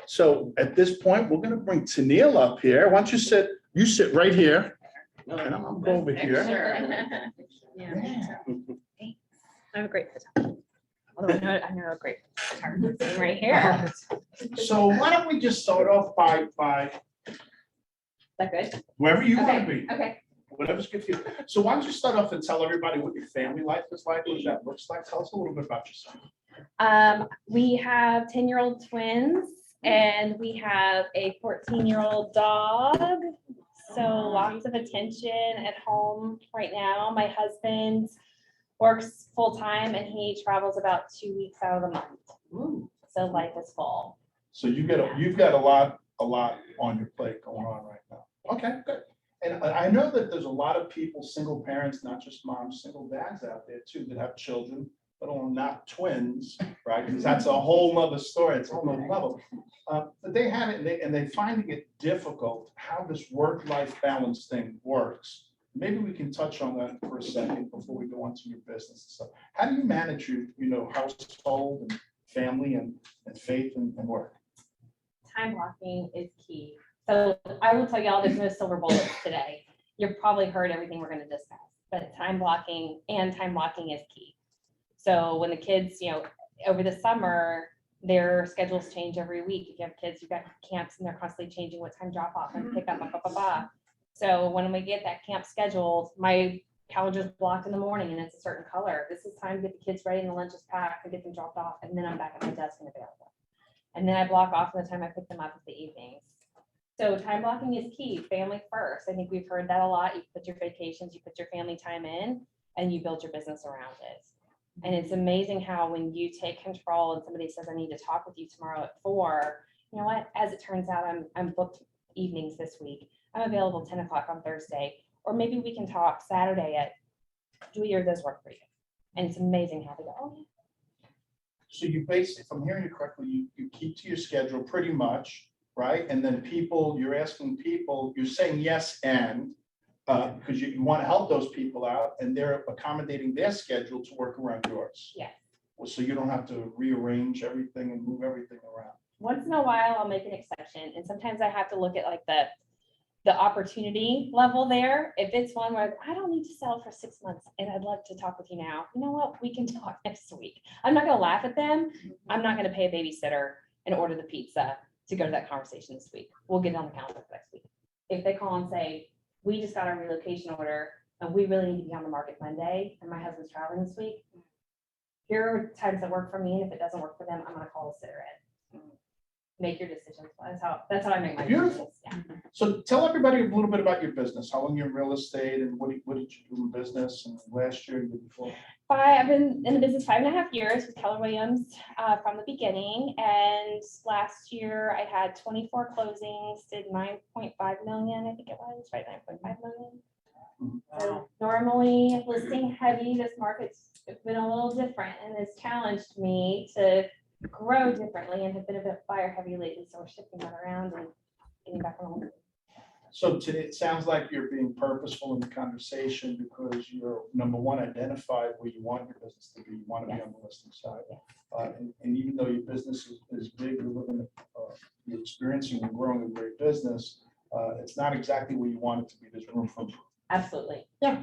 So at this point, we're gonna bring Tennille up here. Why don't you sit right here. And I'm gonna go over here. Yeah. I'm a great photographer. Although I know a great photographer sitting right here. So why don't we just start off by Is that good? wherever you wanna Okay, be, okay. whatever's good for you. So why don't you start off and tell everybody what your family life is like, what that looks like? Tell us a little bit about yourself. We have 10-year-old twins and we have a 14-year-old dog. So lots of attention at home right now. My husband works full-time and he travels about 2 weeks out of the month. So life is full. So you've got a lot on your plate going on right now. Okay, good. And I know that there's a lot of people, single parents, not just moms, single dads out there too, that have children, but not twins, right? Because that's a whole nother story. It's a whole nother level. But they have it and they're finding it difficult how this work-life balance thing works. Maybe we can touch on that for a second before we go on to your business and stuff. How do you manage your household and family and faith and work? Time blocking is key. So I will tell y'all there's no silver bullets today. You've probably heard everything we're going to discuss, but time blocking is key. So when the kids, over the summer, their schedules change every week. If you have kids, you've got camps and they're constantly changing what time drop off and pick up, blah, blah, blah. So when we get that camp scheduled, my calendar's blocked in the morning and it's a certain color. This is time to get the kids ready and the lunch is packed and get them dropped off. And then I'm back at my desk and available. And then I block off the time I pick them up at the evenings. So time blocking is key, family first. I think we've heard that a lot. You put your vacations, you put your family time in, and you build your business around it. And it's amazing how when you take control and somebody says, I need to talk with you tomorrow at 4, you know what, as it turns out, I'm booked evenings this week. I'm available 10 o'clock on Thursday, or maybe we can talk Saturday at, do either of those work for you? And it's amazing how they go, oh, yeah. So you basically, if I'm hearing you correctly, you keep to your schedule pretty much, right? And then you're asking people, you're saying yes and, because you want to help those people out and they're accommodating their schedule to work around yours. Yes. Well, so you don't have to rearrange everything and move everything around. Once in a while, I'll make an exception. And sometimes I have to look at like the opportunity level there. If it's one where I don't need to sell for 6 months and I'd love to talk with you now, you know what, we can talk next week. I'm not going to laugh at them. I'm not going to pay a babysitter and order the pizza to go to that conversation this week. We'll get it on the calendar for next week. If they call and say, we just got our relocation order and we really need to be on the market Monday and my husband's traveling this week, here are times that work for me. And if it doesn't work for them, I'm going to call a sitter in. Make your decisions. That's how I make my Beautiful. decisions. Yeah. So tell everybody a little bit about your business. How long you're in real estate and what did you do in business and last year and the year before? I've been in the business 5.5 years with Keller Williams from the beginning. And last year I had 24 closings, did 9.5 million, I think it was, right? 9.5 million. So normally listing heavy, this market's been a little different and has challenged me to grow differently and have been a bit buyer heavy lately. So we're shifting that around and getting back on the. So today it sounds like you're being purposeful in the conversation because you're, number one, identified where you want your business to be. You want to be on the listing side. And even though your business is big, you're experiencing and growing a great business, it's not exactly where you want it to be. There's room for improvement. Absolutely. Yeah.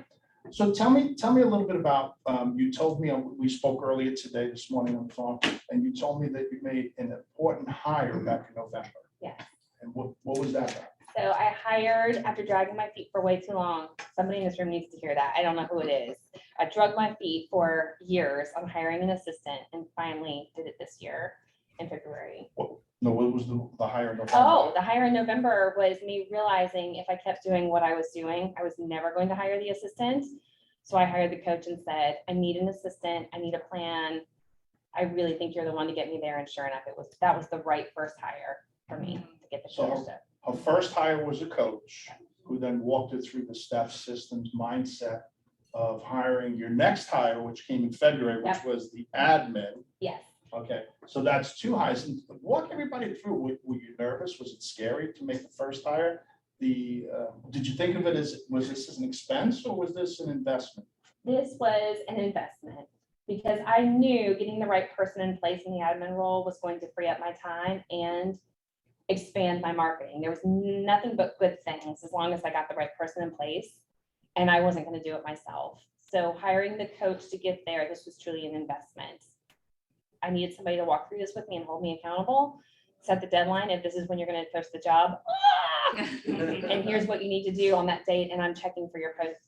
So tell me a little bit about, you told me, we spoke earlier today, this morning on the phone, and you told me that you made an important hire back in November. Yes. And what was that about? So I hired, after dragging my feet for way too long, somebody in this room needs to hear that. I don't know who it is. I dragged my feet for years on hiring an assistant and finally did it this year in February. What was the hire in November? Oh, the hire in November was me realizing if I kept doing what I was doing, I was never going to hire the assistant. So I hired the coach and said, I need an assistant. I need a plan. I really think you're the one to get me there. And sure enough, that was the right first hire for me to get the coach. Her first hire was a coach who then walked her through the steps, systems, mindset of hiring your next hire, which came in February, which was the admin. Yes. Okay, so that's 2 hires. And walk everybody through. Were you nervous? Was it scary to make the first hire? Did you think of it was this as an expense or was this an investment? This was an investment because I knew getting the right person in place in the admin role was going to free up my time and expand my marketing. There was nothing but good things as long as I got the right person in place, and I wasn't going to do it myself. So hiring the coach to get there, this was truly an investment. I needed somebody to walk through this with me and hold me accountable, set the deadline. If this is when you're going to post the job, and here's what you need to do on that date, and I'm checking for your post.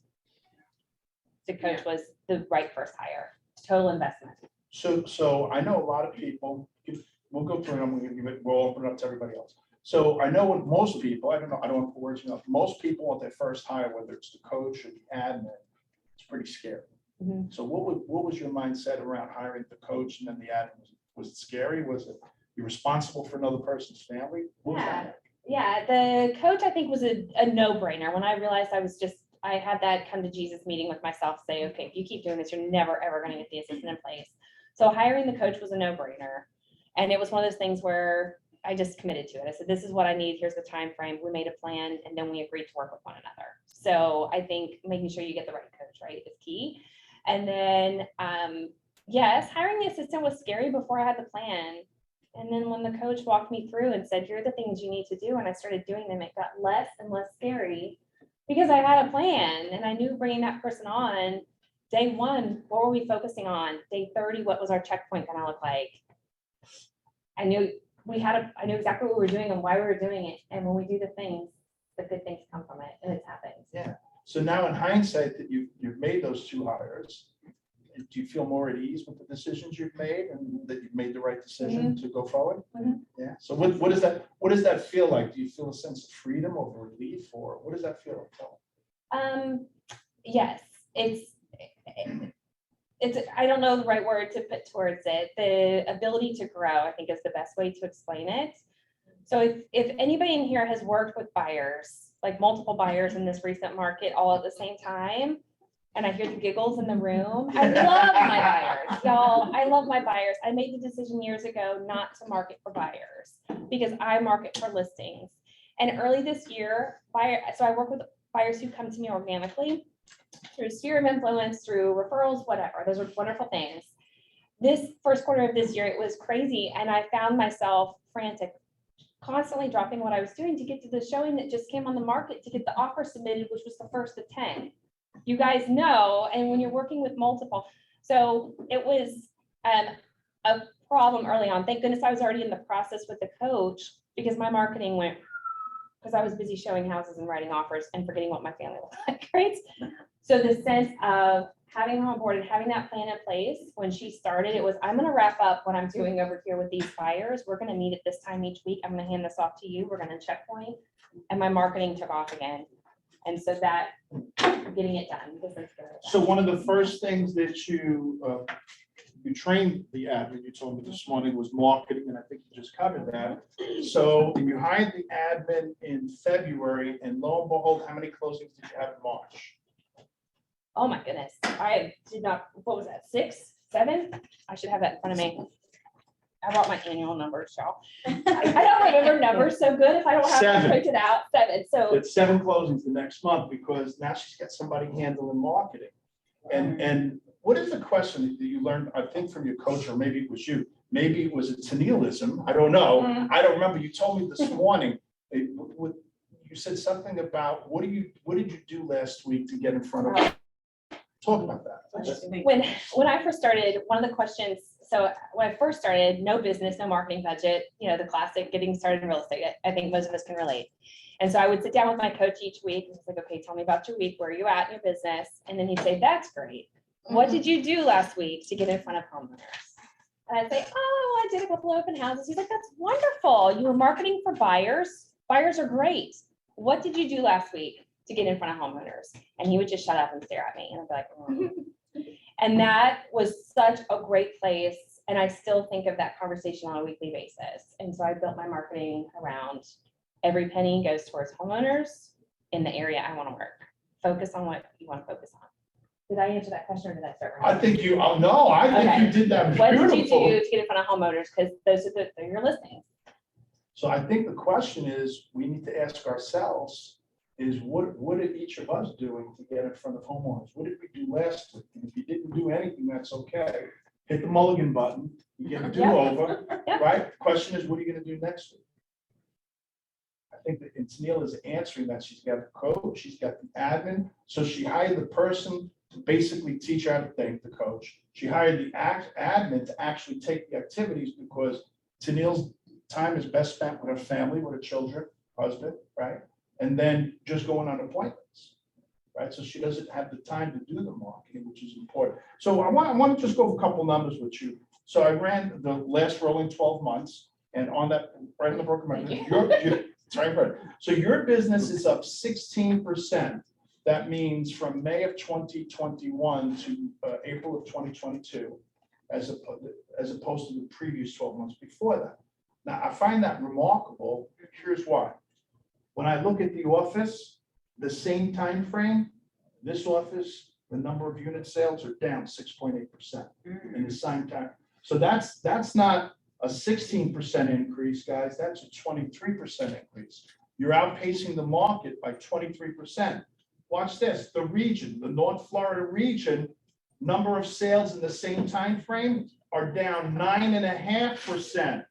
The coach was the right first hire, total investment. So I know a lot of people, we'll go through them, we'll open it up to everybody else. So I know with most people, I don't want to put words in your mouth, most people at their first hire, whether it's the coach or the admin, it's pretty scary. Mhm. So what was your mindset around hiring the coach and then the admin? Was it scary? Was it, you're responsible for another person's family? What was that like? Yeah, the coach I think was a no-brainer. When I realized I had that come to Jesus meeting with myself, say, okay, if you keep doing this, you're never, ever going to get the assistant in place. So hiring the coach was a no-brainer. And it was one of those things where I just committed to it. I said, this is what I need. Here's the time frame. We made a plan, and then we agreed to work with one another. So I think making sure you get the right coach, right, is key. And then, yes, hiring the assistant was scary before I had the plan. And then when the coach walked me through and said, here are the things you need to do, and I started doing them, it got less and less scary because I had a plan and I knew bringing that person on. Day 1, what were we focusing on? Day 30, what was our checkpoint gonna look like? I knew I knew exactly what we were doing and why we were doing it. And when we do the things, the good things come from it, and it's happened. Yeah. So now in hindsight that you've made those 2 hires, do you feel more at ease with the decisions you've made and that you've made the right decision to go forward? Mhm. Yeah. So what does that feel like? Do you feel a sense of freedom or relief, or what does that feel like? Tell me. Yes, it's, I don't know the right word to put towards it. The ability to grow, I think, is the best way to explain it. So if anybody in here has worked with buyers, like multiple buyers in this recent market all at the same time, and I hear the giggles in the room, I love my buyers, y'all. I love my buyers. I made the decision years ago not to market for buyers because I market for listings. And early this year, so I work with buyers who come to me organically through sphere of influence, through referrals, whatever. Those are wonderful things. This first quarter of this year, it was crazy. And I found myself frantic, constantly dropping what I was doing to get to the showing that just came on the market, to get the offer submitted, which was the first of 10. You guys know, and when you're working with multiple. So it was a problem early on. Thank goodness I was already in the process with the coach because my marketing went, because I was busy showing houses and writing offers and forgetting what my family looked like, right? So the sense of having her on board and having that plan in place, when she started, it was, I'm going to wrap up what I'm doing over here with these buyers. We're going to meet at this time each week. I'm going to hand this off to you. We're going to checkpoint. And my marketing took off again. And so that, getting it done. So one of the first things that you trained the admin, you told me this morning, was marketing, and I think you just covered that. So you hired the admin in February, and lo and behold, how many closings did you have in March? Oh my goodness. I did not, what was that, 6, 7? I should have that in front of me. I brought my annual numbers, y'all. I don't remember numbers so good if I don't have them printed out. 7. So it's 7 closings the next month because now she's got somebody handling marketing. And what is the question that you learned, I think, from your coach, or maybe it was you, maybe it was a Tennillism, I don't know. I don't remember. You told me this morning, you said something about, what did you do last week to get in front of? Talk about that. When I first started, one of the questions, so when I first started, no business, no marketing budget, the classic getting started in real estate. I think most of us can relate. And so I would sit down with my coach each week and it's like, okay, tell me about your week. Where are you at in your business? And then he'd say, that's great. What did you do last week to get in front of homeowners? And I'd say, oh, I did a couple open houses. He's like, that's wonderful. You were marketing for buyers. Buyers are great. What did you do last week to get in front of homeowners? And he would just shut up and stare at me. And I'd be like, And that was such a great place. And I still think of that conversation on a weekly basis. And so I built my marketing around every penny goes towards homeowners in the area I want to work. Focus on what you want to focus on. Did I answer that question or did I start? I think you, no, I think you did that. What did you do to get in front of homeowners? Because those are they're your listings. So I think the question is, we need to ask ourselves is what did each of us doing to get in front of homeowners? What did we do last week? And if you didn't do anything, that's okay. Hit the mulligan button, you get a do-over, right? The question is, what are you going to do next week? think that Tennille is answering that. She's got the coach, she's got the admin. So she hired the person to basically teach her how to think, the coach. She hired the admin to actually take the activities because Tennille's time is best spent with her family, with her children, husband, right? And then just going on appointments, right? So she doesn't have the time to do the marketing, which is important. So I want to just go over a couple numbers with you. So I ran the last rolling 12 months, and on that, right in the broken record, it's right there. So your business is up 16%. That means from May of 2021 to April of 2022, as opposed to the previous 12 months before that. Now, I find that remarkable. Here's why. When I look at the office, the same time frame, this office, the number of unit sales are down 6.8% in the same time. So that's not a 16% increase, guys. That's a 23% increase. You're outpacing the market by 23%. Watch this. The region, the North Florida region, number of sales in the same time frame are down 9.5%.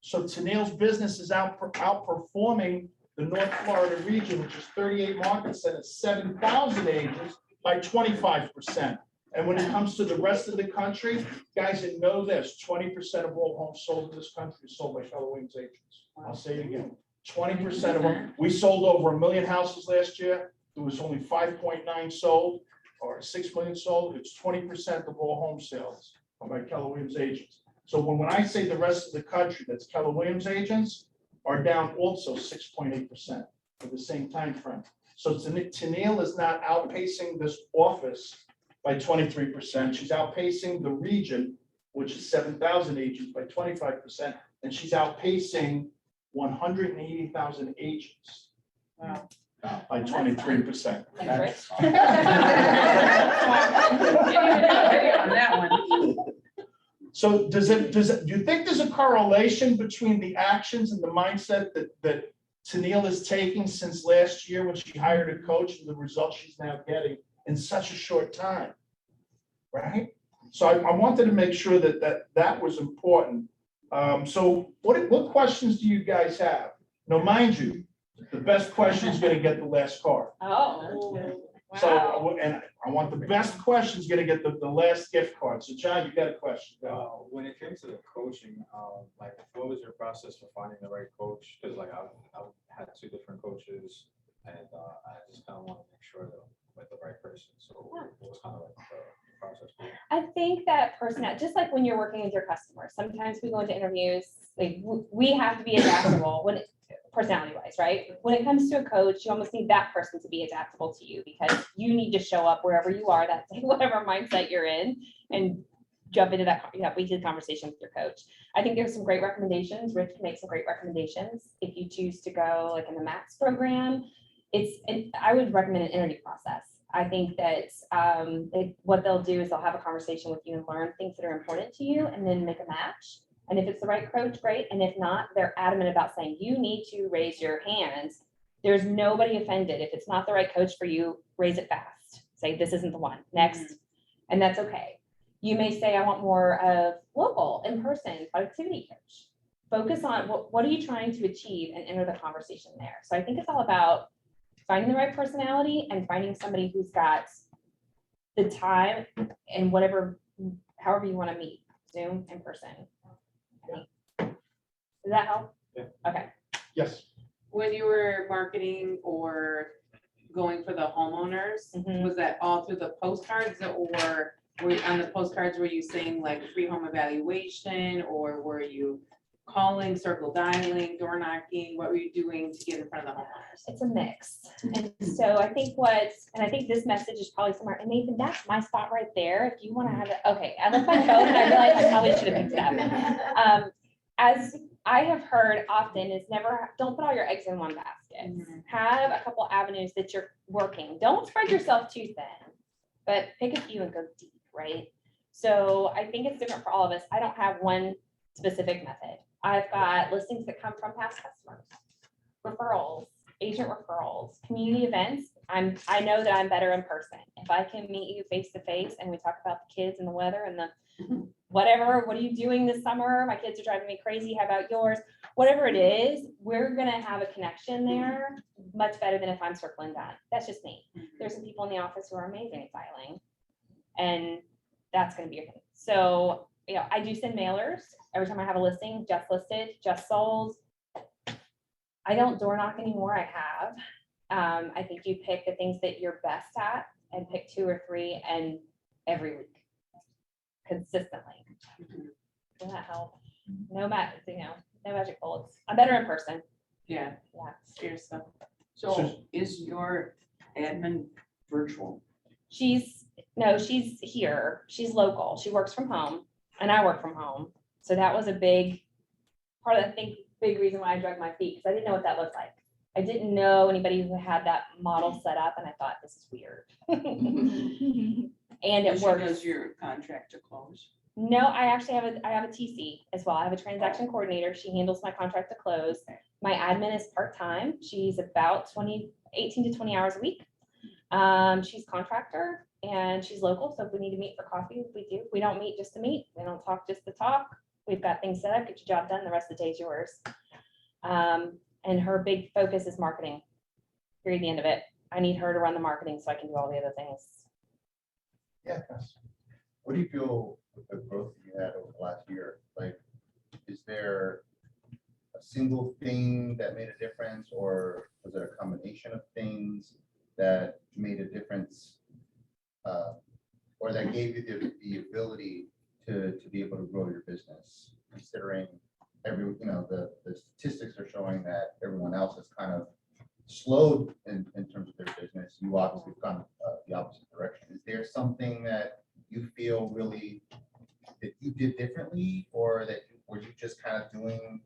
So Tennille's business is outperforming the North Florida region, which is 38 markets and 7,000 agents, by 25%. And when it comes to the rest of the country, guys, that know this, 20% of all homes sold in this country is sold by Keller Williams agents. I'll say it again. 20% of them. We sold over 1 million houses last year. There was only 5.9 sold, or 6 million sold. It's 20% of all home sales by Keller Williams agents. So when I say the rest of the country, that's Keller Williams agents, are down also 6.8% for the same time frame. So Tennille is not outpacing this office by 23%. She's outpacing the region, which is 7,000 agents, by 25%, and she's outpacing 180,000 agents. Wow. By 23%. On that one. So do you think there's a correlation between the actions and the mindset that Tennille is taking since last year when she hired a coach and the results she's now getting in such a short time, right? So I wanted to make sure that was important. So what questions do you guys have? Now, mind you, the best question is going to get the last card. Oh, So, wow. and I want the best question is going to get the last gift card. So John, you got a question. Go. When it came to the coaching, like what was your process for finding the right coach? Because like I've had 2 different coaches, and I just kind of want to make sure that I'm with the right person. So what was kind of like the process for you? I think that just like when you're working with your customers, sometimes we go into interviews, like we have to be adaptable personality wise, right? When it comes to a coach, you almost need that person to be adaptable to you because you need to show up wherever you are, that day, whatever mindset you're in, and jump into that weekly conversation with your coach. I think there's some great recommendations. Rich can make some great recommendations. If you choose to go like in the MAX program, I would recommend an interview process. I think that what they'll do is they'll have a conversation with you and learn things that are important to you and then make a match. And if it's the right coach, great. And if not, they're adamant about saying, you need to raise your hands. There's nobody offended. If it's not the right coach for you, raise it fast. Say, this isn't the one. Next. And that's okay. You may say, I want more of local, in-person, productivity coach. Focus on what are you trying to achieve and enter the conversation there. So I think it's all about finding the right personality and finding somebody who's got the time and however you want to meet, Zoom, in person. Does that help? Yeah. Okay. Yes. When you were marketing or going for the homeowners, was that all through the postcards, or on the postcards, were you saying like free home evaluation, or were you calling, circle dialing, door knocking? What were you doing to get in front of the homeowners? It's a mix. And so I think I think this message is probably somewhere, and Nathan, that's my spot right there. If you want to have it, okay. I left my phone and I realized I probably should have picked it up. As I have heard often is don't put all your eggs in one basket. Have a couple avenues that you're working. Don't spread yourself too thin, but pick a few and go deep, right? So I think it's different for all of us. I don't have one specific method. I've got listings that come from past customers, referrals, agent referrals, community events. I know that I'm better in person. If I can meet you face to face and we talk about the kids and the weather and whatever, what are you doing this summer? My kids are driving me crazy. How about yours? Whatever it is, we're gonna have a connection there much better than if I'm circling that. That's just me. There's some people in the office who are amazing at filing. And that's gonna be a thing. So, you know, I do send mailers every time I have a listing, just listed, just sold. I don't door knock anymore. I have. I think you pick the things that you're best at and pick 2 or 3 and every week consistently. Does that help? No magic bullets. I'm better in person. Yeah, Yeah. seriously. So is your admin virtual? She's here. She's local. She works from home and I work from home. So that was a big part of the big reason why I dragged my feet, because I didn't know what that looked like. I didn't know anybody who had that model set up and I thought this is weird. And it She works. does your contract to close? No, I actually have a TC as well. I have a transaction coordinator. She handles my contract to close. My admin is part-time. She's about 18 to 20 hours a week. She's contractor and she's local. So if we need to meet for coffee, we do. We don't meet just to meet. We don't talk just to talk. We've got things set up, get your job done. The rest of the day is yours. And her big focus is marketing. Period, the end of it. I need her to run the marketing so I can do all the other things. Yeah. Yes. What do you feel with the growth that you had over the last year? Like, is there a single thing that made a difference, or was it a combination of things that made a difference? Or that gave you the ability to be able to grow your business, considering the statistics are showing that everyone else has kind of slowed in terms of their business. You obviously have gone the opposite direction. Is there something that you feel really that you did differently, or that were you just kind of doing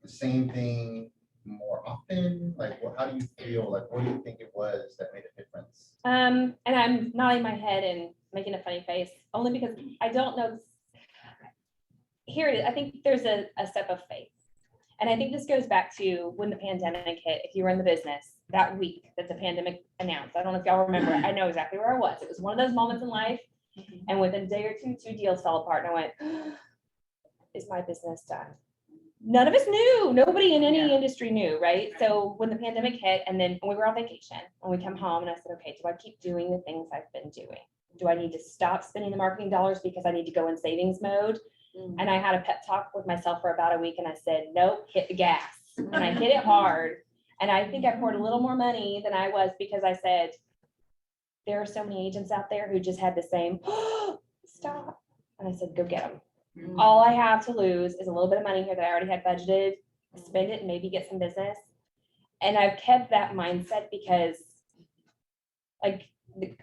the same thing more often? Like, how do you feel? Like, what do you think it was that made a difference? And I'm nodding my head and making a funny face, only because I don't know. Here it is. I think there's a step of faith. And I think this goes back to when the pandemic hit. If you were in the business that week that the pandemic announced, I don't know if y'all remember, I know exactly where I was. It was one of those moments in life. And within a day or two deals fell apart. And I went, is my business done? None of us knew. Nobody in any industry knew, right? So when the pandemic hit, and then we were on vacation and we come home and I said, okay, do I keep doing the things I've been doing? Do I need to stop spending the marketing dollars because I need to go in savings mode? And I had a pep talk with myself for about a week and I said, nope, hit the gas. And I hit it hard. And I think I poured a little more money than I was, because I said, there are so many agents out there who just had the same, stop. And I said, go get them. All I have to lose is a little bit of money here that I already had budgeted, spend it and maybe get some business. And I've kept that mindset because, like,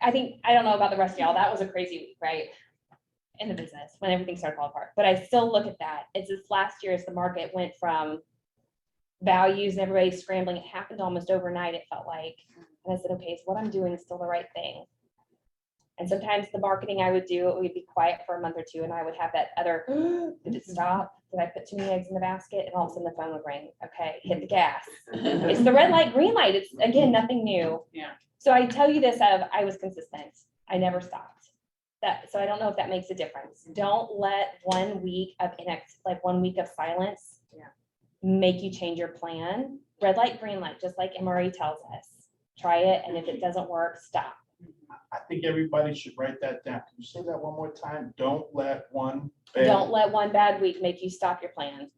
I don't know about the rest of y'all, that was a crazy week, right? In the business when everything started falling apart. But I still look at that. It's this last year as the market went from values and everybody scrambling. It happened almost overnight, it felt like. And I said, okay, so what I'm doing is still the right thing. And sometimes the marketing I would do, it would be quiet for a month or two, and I would have that other, did it stop? Did I put too many eggs in the basket? And all of a sudden the phone would ring. Okay, hit the gas. It's the red light, green light. It's, again, nothing new. Yeah. So I tell you this I was consistent. I never stopped. So I don't know if that makes a difference. Don't let 1 week of 1 week of silence make you change your plan. Red light, green light, just like MRE tells us. Try it, and if it doesn't work, stop. I think everybody should write that down. Can you say that one more time? Don't let one bad week make you stop your plan.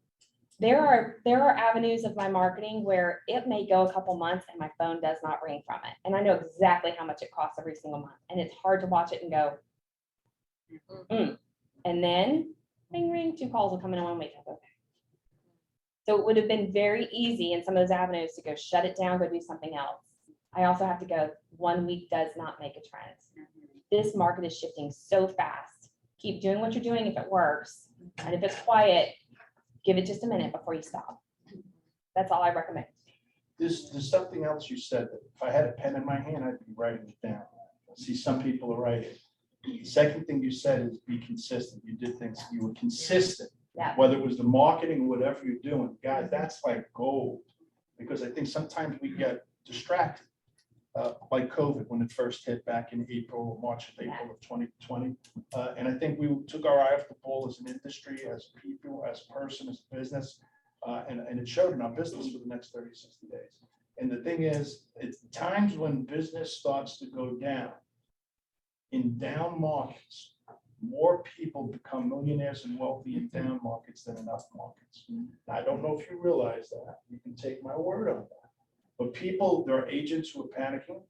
There are avenues of my marketing where it may go a couple months and my phone does not ring from it. And I know exactly how much it costs every single month. And it's hard to watch it and go, and then ring, ring, 2 calls will come in 1 week. Okay. So it would have been very easy in some of those avenues to go shut it down, go do something else. I also have to go, 1 week does not make a trend. This market is shifting so fast. Keep doing what you're doing if it works. And if it's quiet, give it just a minute before you stop. That's all I recommend. There's something else you said that if I had a pen in my hand, I'd be writing it down. See, some people are writing. The second thing you said is be consistent. You did things, you were consistent. Yeah. Whether it was the marketing, whatever you're doing, guys, that's like gold. Because I think sometimes we get distracted. like COVID when it first hit back in April, March of April of 2020. And I think we took our eye off the ball as an industry, as people, as a person, as a business. And it showed in our business for the next 30, 60 days. And the thing is, it's times when business starts to go down, in down markets, more people become millionaires and wealthy in down markets than in up markets. Now, I don't know if you realize that. You can take my word on that. But people, there are agents who are panicking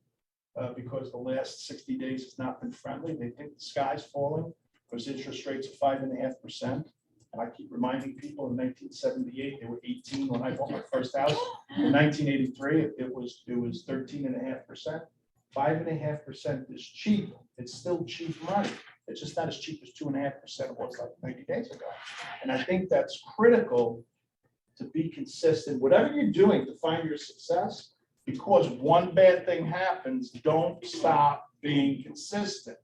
because the last 60 days has not been friendly. They think the sky's falling because interest rates are 5.5%. And I keep reminding people in 1978, they were 18 when I bought my first house. In 1983, it was 13.5%. 5.5% is cheap. It's still cheap money. It's just not as cheap as 2.5% it was like 90 days ago. And I think that's critical to be consistent. Whatever you're doing to find your success, because one bad thing happens, don't stop being consistent.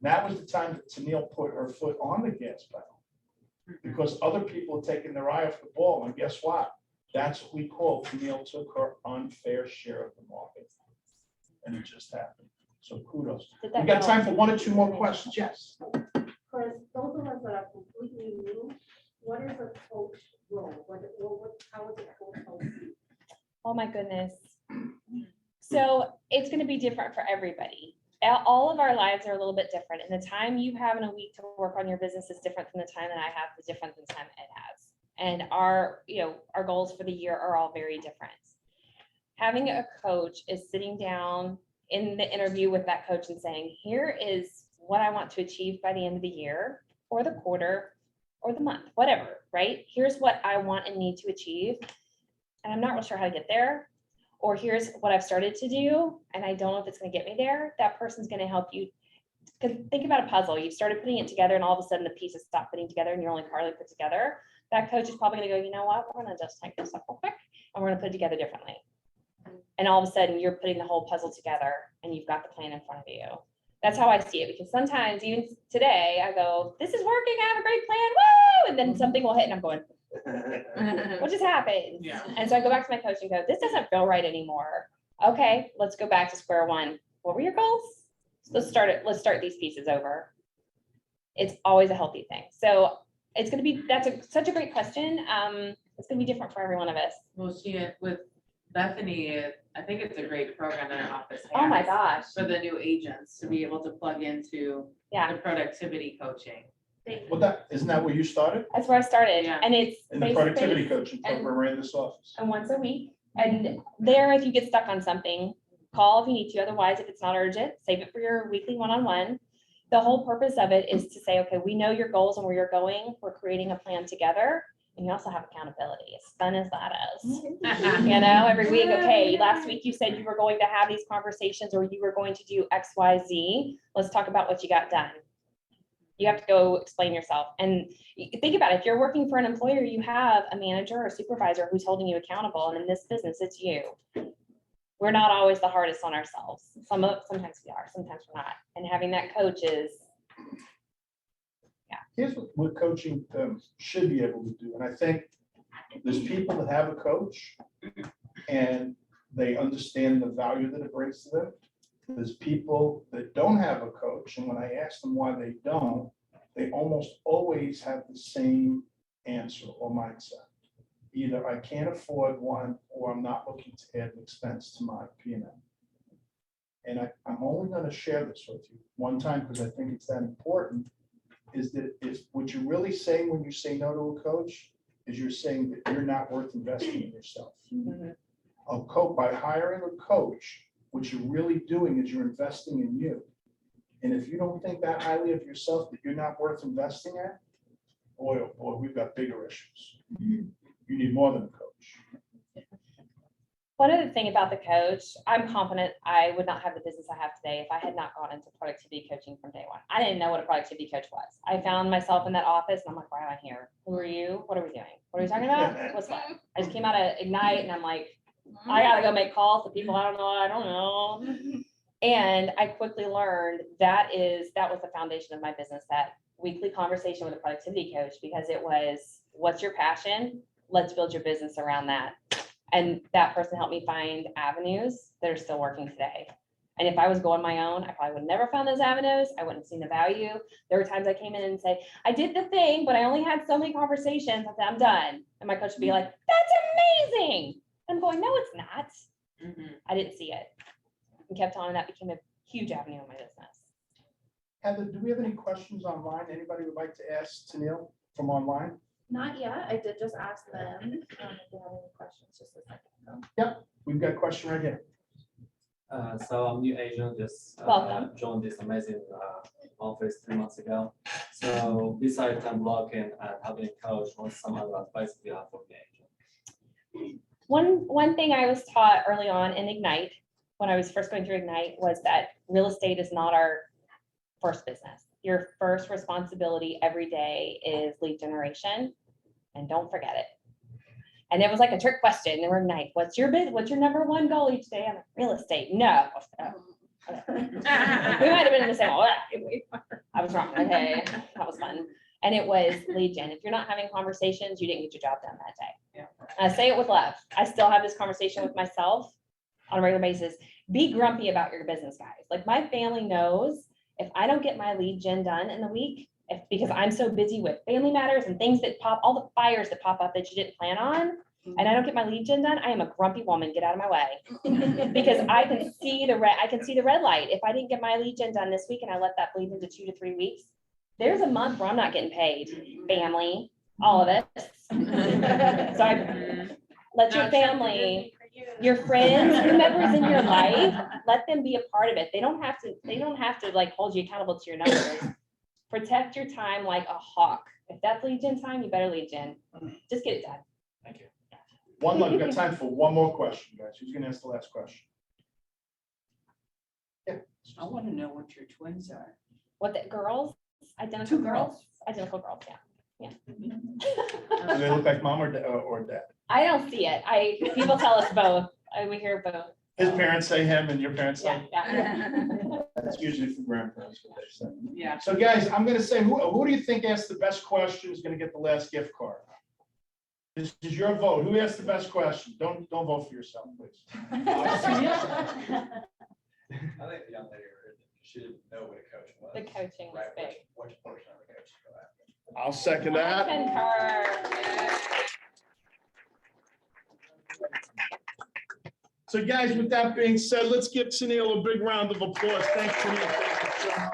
That was the time that Tennille put her foot on the gas pedal. Because other people are taking their eye off the ball, and guess what? That's what we call Tennille took her unfair share of the market. And it just happened. So kudos. We got time for one or two more questions. Yes. For those of us that are completely new, what is a coach role? How is a coach help? Oh my goodness. So it's going to be different for everybody. All of our lives are a little bit different, and the time you have in a week to work on your business is different than the time that I have, is different than the time Ed has. And our goals for the year are all very different. Having a coach is sitting down in the interview with that coach and saying, here is what I want to achieve by the end of the year or the quarter or the month, whatever, right? Here's what I want and need to achieve. And I'm not real sure how to get there. Or here's what I've started to do, and I don't know if it's going to get me there. That person's going to help you. Because think about a puzzle. You started putting it together, and all of a sudden the pieces stop fitting together, and you're only partly put together. That coach is probably going to go, you know what? We're going to just take this up real quick, and we're going to put it together differently. And all of a sudden, you're putting the whole puzzle together, and you've got the plan in front of you. That's how I see it. Because sometimes, even today, I go, "This is working. I have a great plan. Woo!" And then something will hit, and I'm going, what just happened? Yeah. And so I go back to my coach and go, this doesn't feel right anymore. Okay, let's go back to square one. What were your goals? Let's start these pieces over. It's always a healthy thing. So it's going to be, such a great question. It's going to be different for every one of us. Well, with Bethany, I think it's a great program that our office has. Oh my gosh. For the new agents to be able to plug into Yeah. the productivity coaching. Well, isn't that where you started? That's where I started. Yeah. And it's In the face-to-face productivity coaching and- program right in this office. and once a week. And there, if you get stuck on something, call if you need to. Otherwise, if it's not urgent, save it for your weekly one-on-one. The whole purpose of it is to say, okay, we know your goals and where you're going. We're creating a plan together. And you also have accountability, as fun as that is. You know, every week, okay, last week you said you were going to have these conversations or you were going to do X, Y, Z. Let's talk about what you got done. You have to go explain yourself. And think about it. If you're working for an employer, you have a manager or supervisor who's holding you accountable. And in this business, it's you. We're not always the hardest on ourselves. Sometimes we are, sometimes we're not. And having that coach is, Here's what coaching should be able to do. And I think there's people that have a coach and they understand the value that it brings to them. There's people that don't have a coach, and when I ask them why they don't, they almost always have the same answer or mindset. Either I can't afford one, or I'm not looking to add an expense to my P&L. And I'm only going to share this with you one time because I think it's that important, is that if what you're really saying when you say no to a coach is you're saying that you're not worth investing in yourself. A coach, by hiring a coach, what you're really doing is you're investing in you. And if you don't think that highly of yourself, that you're not worth investing in, boy, oh boy, we've got bigger issues. You need more than a coach. one other thing about the coach, I'm confident I would not have the business I have today if I had not gone into productivity coaching from day one. I didn't know what a productivity coach was. I found myself in that office and I'm like, why am I here? Who are you? What are we doing? What are we talking about? What's what? I just came out of Ignite and I'm like, I gotta go make calls to people I don't know. And I quickly learned that was the foundation of my business, that weekly conversation with a productivity coach, because it was, what's your passion? Let's build your business around that. And that person helped me find avenues that are still working today. And if I was going my own, I probably would never found those avenues. I wouldn't have seen the value. There were times I came in and say, I did the thing, but I only had so many conversations. I said, I'm done. And my coach would be like, that's amazing. I'm going, no, it's not. Mhm. I didn't see it. And kept on, and that became a huge avenue in my business. Heather, do we have any questions online? Anybody would like to ask Tennille from online? Not yet. I did just ask them if they have any questions just a second ago. We've got a question right here. So I'm new agent, just Welcome. joined this amazing office 3 months ago. So besides time blocking and having a coach, what's some other advice you have for the agent? One thing I was taught early on in Ignite, when I was first going through Ignite, was that real estate is not our first business. Your first responsibility every day is lead generation, and don't forget it. And it was like a trick question. They were Ignite, what's your number one goal each day? I'm like, real estate. No. We might have been in the same. I was wrong. Okay, that was fun. And it was lead gen. If you're not having conversations, you didn't get your job done that day. Yeah. And I say it with love. I still have this conversation with myself on a regular basis. Be grumpy about your business, guys. Like my family knows if I don't get my lead gen done in the week, because I'm so busy with family matters and things that pop, all the fires that pop up that you didn't plan on, and I don't get my lead gen done, I am a grumpy woman. Get out of my way. Because I can see the red light. If I didn't get my lead gen done this week and I let that bleed into 2 to 3 weeks, there's a month where I'm not getting paid. Family, all of it. So I let your family, your friends, whomever's in your life, let them be a part of it. They don't have to like hold you accountable to your numbers. Protect your time like a hawk. If that's lead gen time, you better lead gen. Just get it done. Thank you. We've got time for one more question, guys. Who's gonna ask the last question? Yeah. I want to know what your twins are. What the girls? Identical Two girls? girls. Identical girls, yeah. Do they look like mom or dad? I don't see it. People tell us both. We hear both. His parents say him and your parents Yeah, say, yeah. that's usually for grandparents what they say. Yeah. So guys, I'm gonna say, who do you think asked the best question is gonna get the last gift card? This is your vote. Who asked the best question? Don't vote for yourself, please. I think the young lady, she didn't know what a coach was. The coaching was Right, big. which portion of the coach you go after? I'll second I that. concur. So guys, with that being said, let's give Tennille a big round of applause. Thank you. Thank you so much.